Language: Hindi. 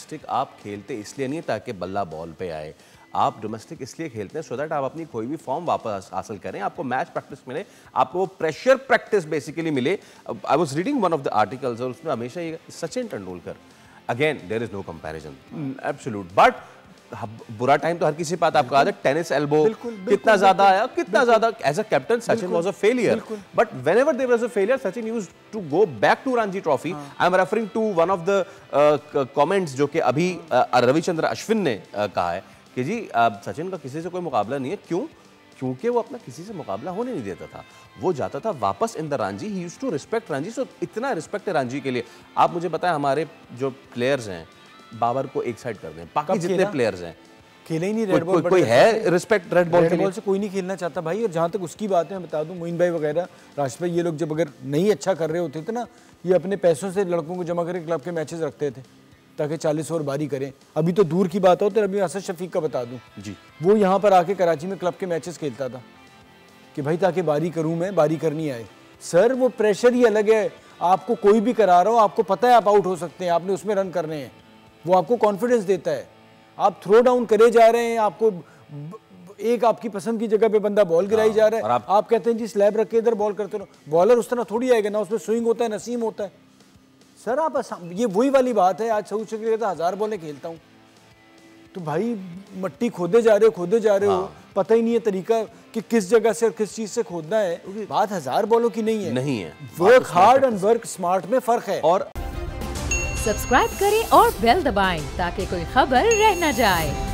डोमेस्टिक आप खेलते इसलिए नहीं ताकि बल्ला बॉल पे आए, आप डोमेस्टिक इसलिए खेलते हैं सो दैट आप अपनी कोई भी फॉर्म वापस हासिल करें, आपको मैच प्रैक्टिस मिले, आपको वो प्रेशर प्रैक्टिस बेसिकली मिले। I was reading one of the articles और उसमें हमेशा ये Sachin Tendulkar, again there is no comparison absolute, but बुरा टाइम तो हर किसी पाता, आपका आदत टेनिस एल्बो कितना ज्यादा आया, कितना ज्यादा as a captain Sachin was a failure, but whenever there was a failure Sachin used to go back to Ranji trophy. I am referring to one of the comments जो कि अभी रविचंद्र अश्विन ने कहा है कि जी सचिन का किसी से कोई मुकाबला नहीं है, क्यों? क्योंकि वो अपना किसी से मुकाबला होने नहीं देता था, वो जाता था वापस in the Ranji, he used to respect Ranji. So इतना रिस्पेक्ट है रणजी के लिए। आप मुझे बताएं हमारे जो प्लेयर्स हैं, बाबर को एक साइड कर दें, बाकी जितने प्लेयर्स हैं खेले ही नहीं रेड बॉल, कोई है रिस्पेक्ट रेड बॉल से कोई नहीं खेलना चाहता भाई। और जहाँ तक उसकी बात है मैं बता दूं, मोइन भाई वगैरह, राशिद भाई, ये लोग जब अगर नहीं अच्छा कर रहे होते थे ना, ये अपने पैसों से लड़कों को जमा करके क्लब के मैचेस रखते थे ताकि 40 ओवर बारी करें। अभी तो दूर की बात हो, तो अभी असद शफीक का बता दूं जी, वो यहाँ पर आके कराची में क्लब के मैचेस खेलता था कि भाई ताकि बारी करूँ, मैं बारी करनी आए। सर वो प्रेशर ही अलग है, आपको कोई भी करा रहा हो, आपको पता है आप आउट हो सकते हैं, आपने उसमें रन करने हैं, वो आपको कॉन्फिडेंस देता है। आप थ्रो डाउन करे जा रहे हैं, आपको एक आपकी पसंद की जगह पे बंदा बॉल गिराई जा रहा है, आप कहते हैं जी स्लैब रख के इधर बॉल करते रहो, बॉलर उस तरह थोड़ी आएगा ना, उसमें स्विंग होता है, नसीम होता है। सर आप ये वही वाली बात है, आज सऊद शकील कहता 1000 बॉलें खेलता हूँ, तो भाई मट्टी खोदे जा रहे हो, पता ही नहीं है तरीका कि किस जगह से और किस चीज से खोदना है। बात 1000 बॉलों की नहीं है, work hard and work smart में फर्क है। और सब्सक्राइब करें और बेल दबाएं ताकि कोई खबर रह न जाए।